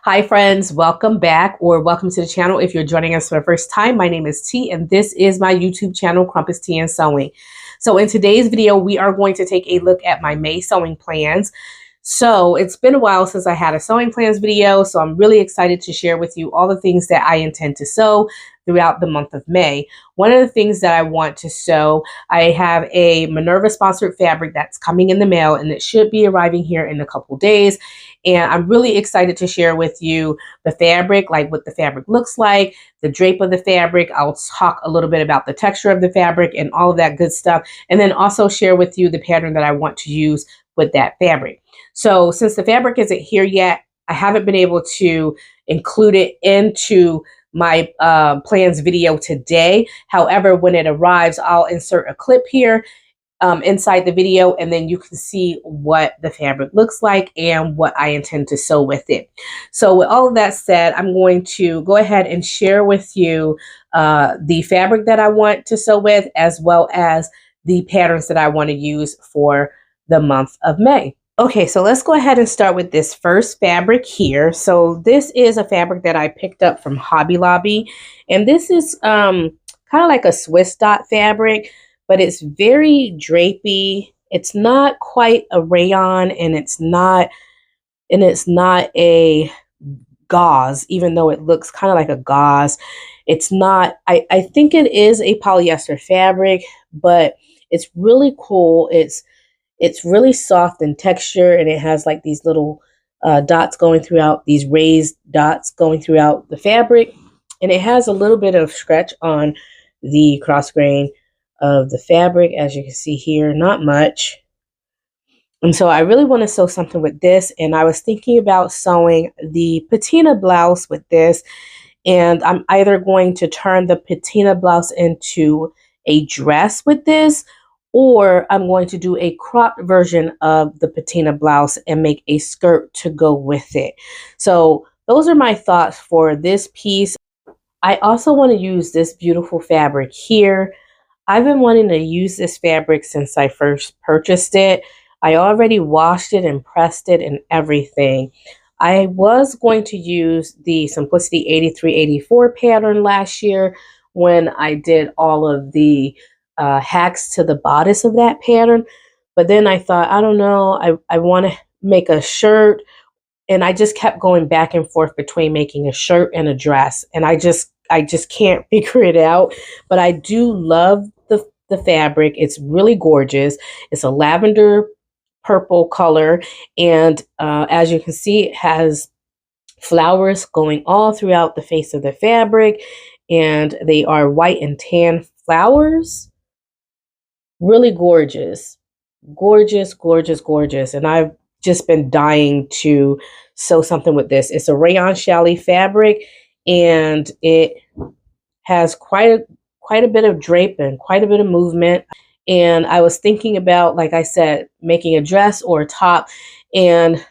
Hi friends, welcome back or welcome to the channel. If you're joining us for the first time, my name is T and this is my YouTube channel, Crumpets Tea and Sewing. So in today's video, we are going to take a look at my May sewing plans. So it's been a while since I had a sewing plans video, so I'm really excited to share with you all the things that I intend to sew throughout the month of May. One of the things that I want to sew, I have a Minerva sponsored fabric that's coming in the mail and it should be arriving here in a couple days. And I'm really excited to share with you the fabric, like what the fabric looks like, the drape of the fabric. I'll talk a little bit about the texture of the fabric and all of that good stuff. And then also share with you the pattern that I want to use with that fabric. So since the fabric isn't here yet, I haven't been able to include it into my plans video today. However, when it arrives, I'll insert a clip here inside the video, and then you can see what the fabric looks like and what I intend to sew with it. So with all of that said, I'm going to go ahead and share with you the fabric that I want to sew with, as well as the patterns that I want to use for the month of May. Okay, so let's go ahead and start with this first fabric here. So this is a fabric that I picked up from Hobby Lobby, and this is kind of like a Swiss dot fabric, but it's very drapey. It's not quite a rayon, and it's not a gauze, even though it looks kind of like a gauze. It's not, I think it is a polyester fabric, but it's really cool. It's really soft in texture, and it has like these little dots going throughout, these raised dots going throughout the fabric. And it has a little bit of stretch on the cross grain of the fabric, as you can see here, not much. And so I really want to sew something with this, and I was thinking about sewing the patina blouse with this, and I'm either going to turn the patina blouse into a dress with this, or I'm going to do a cropped version of the patina blouse and make a skirt to go with it. So those are my thoughts for this piece. I also want to use this beautiful fabric here. I've been wanting to use this fabric since I first purchased it. I already washed it and pressed it and everything. I was going to use the Simplicity 8384 pattern last year when I did all of the hacks to the bodice of that pattern. But then I thought, I don't know, I want to make a shirt. And I just kept going back and forth between making a shirt and a dress. And I just can't figure it out. But I do love the fabric. It's really gorgeous. It's a lavender purple color. And as you can see, it has flowers going all throughout the face of the fabric. And they are white and tan flowers. Really gorgeous. Gorgeous, gorgeous, gorgeous. And I've just been dying to sew something with this. It's a rayon challis fabric, and it has quite a bit of drape and quite a bit of movement. And I was thinking about, like I said, making a dress or a top. And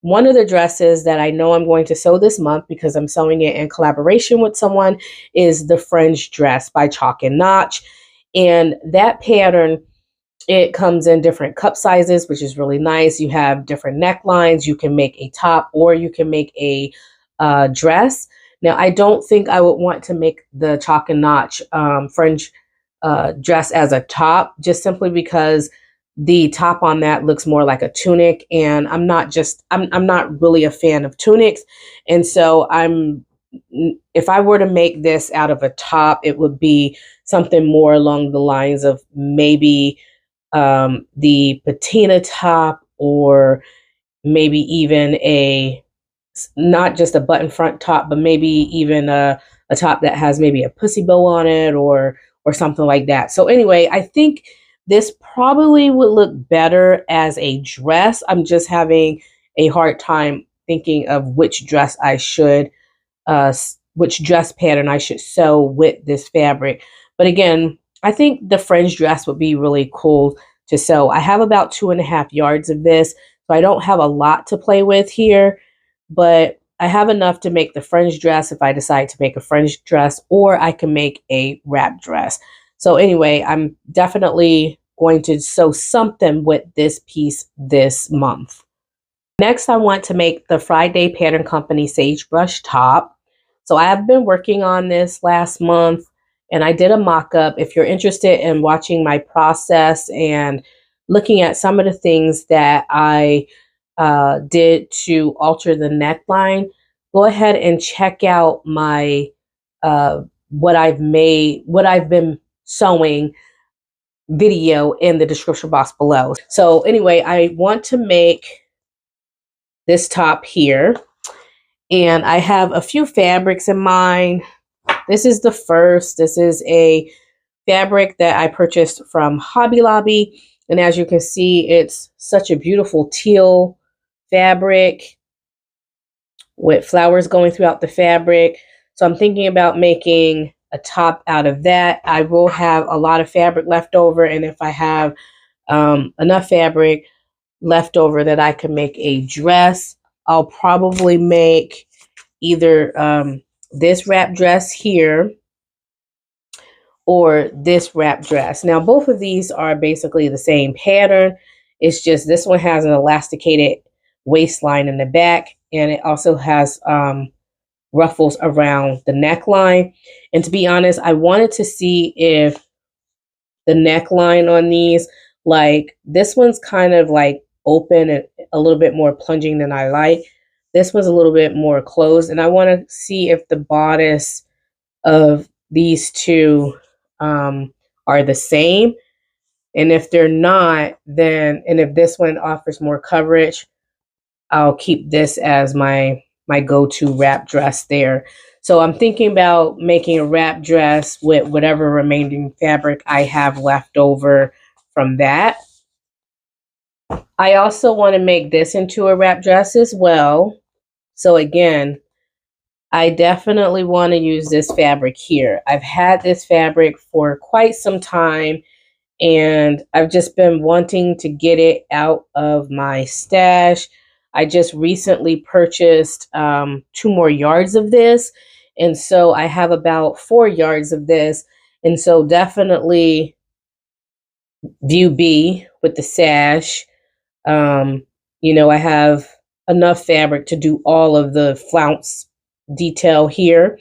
one of the dresses that I know I'm going to sew this month, because I'm sewing it in collaboration with someone, is the fringe dress by Chalk and Notch. And that pattern, it comes in different cup sizes, which is really nice. You have different necklines. You can make a top, or you can make a dress. Now, I don't think I would want to make the Chalk and Notch fringe dress as a top, just simply because the top on that looks more like a tunic, and I'm not really a fan of tunics. And so if I were to make this out of a top, it would be something more along the lines of maybe the patina top, or maybe even not just a button front top, but maybe even a top that has maybe a pussy bow on it, or something like that. So anyway, I think this probably would look better as a dress. I'm just having a hard time thinking of which dress which dress pattern I should sew with this fabric. But again, I think the fringe dress would be really cool to sew. I have about 2.5 yards of this, so I don't have a lot to play with here, but I have enough to make the fringe dress if I decide to make a fringe dress, or I can make a wrap dress. So anyway, I'm definitely going to sew something with this piece this month. Next, I want to make the Friday Pattern Company Sagebrush top. So I have been working on this last month and I did a mock-up. If you're interested in watching my process and looking at some of the things that I did to alter the neckline, go ahead and check out my what I've been sewing video in the description box below. So anyway, I want to make this top here, and I have a few fabrics in mind. This is the first. This is a fabric that I purchased from Hobby Lobby, and as you can see, it's such a beautiful teal fabric with flowers going throughout the fabric. So I'm thinking about making a top out of that. I will have a lot of fabric left over, and if I have enough fabric left over that I can make a dress, I'll probably make either this wrap dress here or this wrap dress. Now, both of these are basically the same pattern. It's just this one has an elasticated waistline in the back, and it also has ruffles around the neckline. And to be honest, I wanted to see if the neckline on these, like this one's kind of like open and a little bit more plunging than I like. This one's a little bit more closed, and I want to see if the bodice of these two are the same. And if they're not, then, and if this one offers more coverage, I'll keep this as my go-to wrap dress there. So I'm thinking about making a wrap dress with whatever remaining fabric I have left over from that. I also want to make this into a wrap dress as well. So again, I definitely want to use this fabric here. I've had this fabric for quite some time, and I've just been wanting to get it out of my stash. I just recently purchased 2 more yards of this, and so I have about 4 yards of this. And so definitely view B with the sash. You know, I have enough fabric to do all of the flounce detail here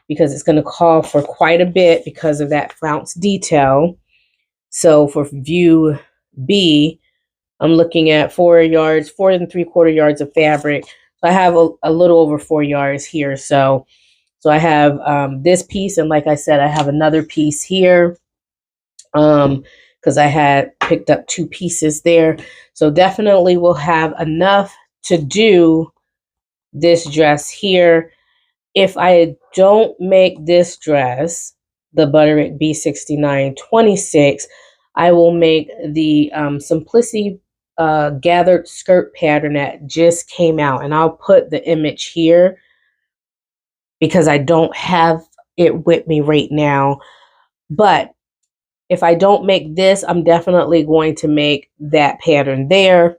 because it's going to call for quite a bit because of that flounce detail. So for view B, I'm looking at 4 yards, 4 3/4 yards of fabric. So I have a little over 4 yards here. So I have this piece, and like I said, I have another piece here because I had picked up 2 pieces there. So definitely we'll have enough to do this dress here. If I don't make this dress, the Butterick B6926, I will make the Simplicity gathered skirt pattern that just came out, and I'll put the image here because I don't have it with me right now. But if I don't make this, I'm definitely going to make that pattern there.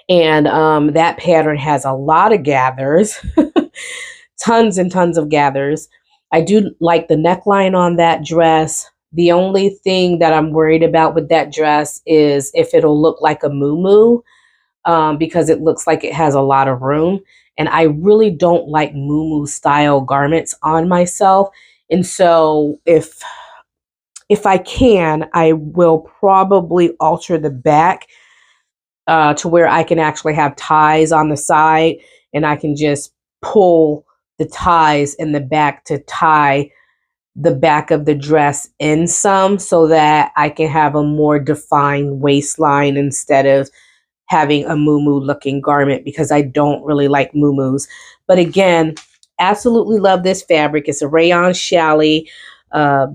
And that pattern has a lot of gathers, tons and tons of gathers. I do like the neckline on that dress. The only thing that I'm worried about with that dress is if it'll look like a muumuu, because it looks like it has a lot of room. And I really don't like muumuu style garments on myself. And so if I can, I will probably alter the back to where I can actually have ties on the side, and I can just pull the ties in the back to tie the back of the dress in some, so that I can have a more defined waistline instead of having a muumuu looking garment, because I don't really like muumuus. But again, absolutely love this fabric. It's a rayon challis,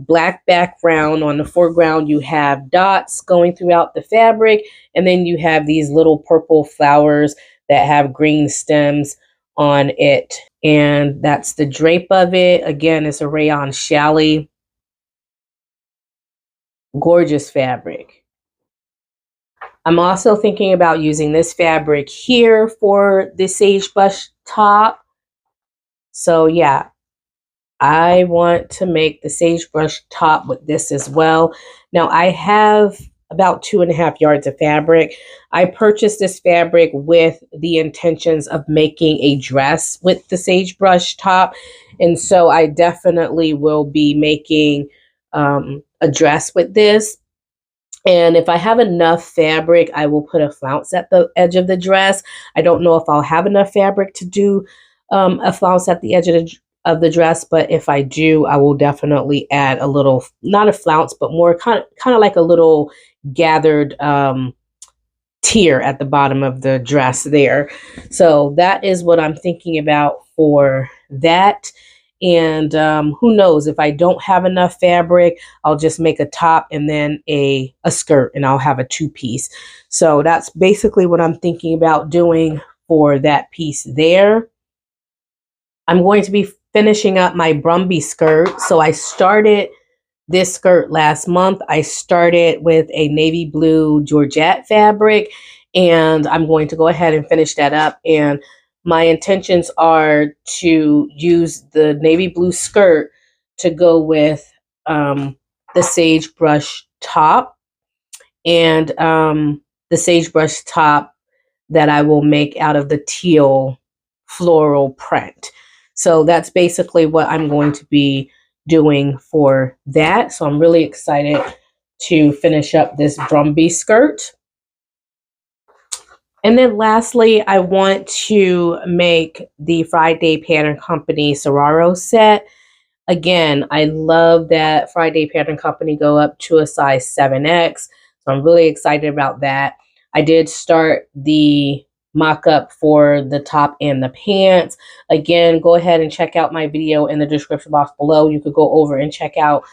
black background. On the foreground you have dots going throughout the fabric, and then you have these little purple flowers that have green stems on it, and that's the drape of it. Again, it's a rayon challis. Gorgeous fabric. I'm also thinking about using this fabric here for the Sagebrush top. So yeah, I want to make the Sagebrush top with this as well. Now I have about 2.5 yards of fabric. I purchased this fabric with the intentions of making a dress with the sagebrush top. And so I definitely will be making a dress with this. And if I have enough fabric, I will put a flounce at the edge of the dress. I don't know if I'll have enough fabric to do a flounce at the edge of the dress, but if I do, I will definitely add a little, not a flounce, but more kind of like a little gathered tier at the bottom of the dress there. So that is what I'm thinking about for that. And who knows, if I don't have enough fabric, I'll just make a top and then a skirt, and I'll have a two-piece. So that's basically what I'm thinking about doing for that piece there. I'm going to be finishing up my drumby skirt. So I started this skirt last month. I started with a navy blue georgette fabric, and I'm going to go ahead and finish that up. And my intentions are to use the navy blue skirt to go with the sagebrush top, and the sagebrush top that I will make out of the teal floral print. So that's basically what I'm going to be doing for that. So I'm really excited to finish up this drumby skirt. And then lastly, I want to make the Friday Pattern Company Seraro set. Again, I love that Friday Pattern Company go up to a size 7X. So I'm really excited about that. I did start the mock-up for the top and the pants. Again, go ahead and check out my video in the description box below. You could go over and check out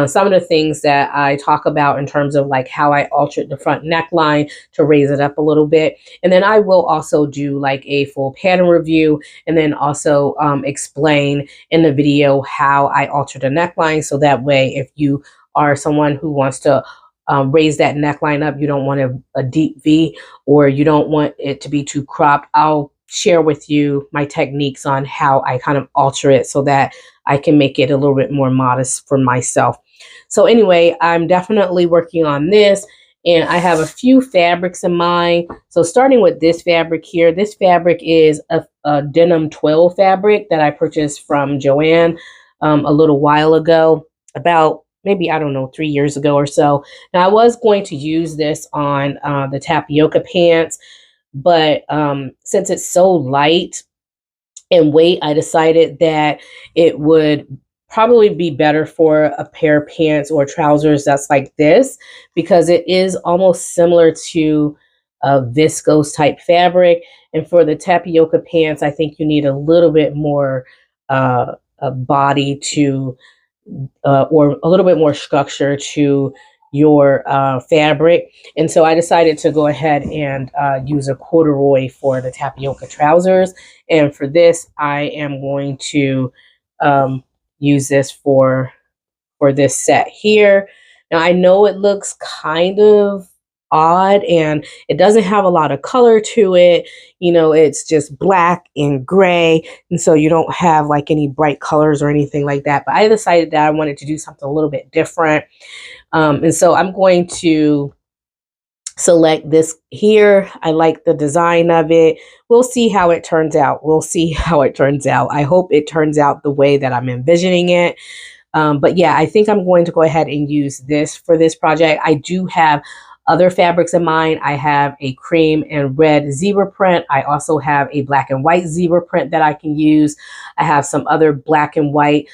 some of the things that I talk about in terms of like how I altered the front neckline to raise it up a little bit. And then I will also do like a full pattern review, and then also explain in the video how I altered the neckline. So that way, if you are someone who wants to raise that neckline up, you don't want a deep V, or you don't want it to be too cropped, I'll share with you my techniques on how I kind of alter it so that I can make it a little bit more modest for myself. So anyway, I'm definitely working on this, and I have a few fabrics in mind. So starting with this fabric here, this fabric is a denim twill fabric that I purchased from Joann a little while ago, about maybe, I don't know, 3 years ago or so. Now I was going to use this on the tapioca pants, but since it's so light in weight, I decided that it would probably be better for a pair of pants or trousers that's like this, because it is almost similar to a viscose type fabric. And for the tapioca pants, I think you need a little bit more a body to or a little bit more structure to your fabric. And so I decided to go ahead and use a corduroy for the tapioca trousers. And for this, I am going to use this for this set here. Now I know it looks kind of odd and it doesn't have a lot of color to it. You know, it's just black and gray, and so you don't have like any bright colors or anything like that. But I decided that I wanted to do something a little bit different, and so I'm going to select this here. I like the design of it. We'll see how it turns out. We'll see how it turns out. I hope it turns out the way that I'm envisioning it. But yeah, I think I'm going to go ahead and use this for this project. I do have other fabrics in mind. I have a cream and red zebra print. I also have a black and white zebra print that I can use. I have some other black and white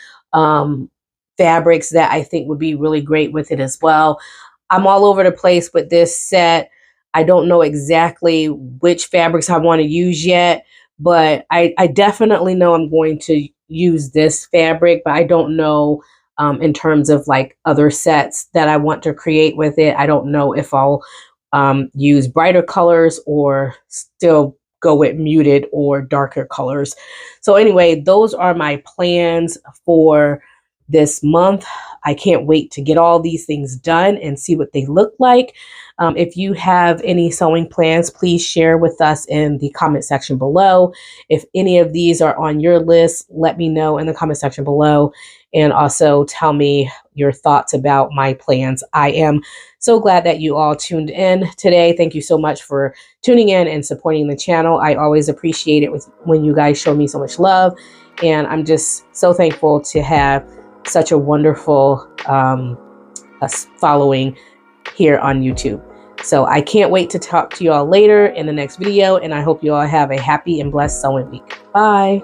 fabrics that I think would be really great with it as well. I'm all over the place with this set. I don't know exactly which fabrics I want to use yet, but I definitely know I'm going to use this fabric, but I don't know in terms of like other sets that I want to create with it. I don't know if I'll use brighter colors or still go with muted or darker colors. So anyway, those are my plans for this month. I can't wait to get all these things done and see what they look like. If you have any sewing plans, please share with us in the comment section below. If any of these are on your list, let me know in the comment section below. and also tell me your thoughts about my plans. I am so glad that you all tuned in today. Thank you so much for tuning in and supporting the channel. I always appreciate it when you guys show me so much love, and I'm just so thankful to have such a wonderful following here on YouTube. So I can't wait to talk to you all later in the next video, and I hope you all have a happy and blessed sewing week. Bye.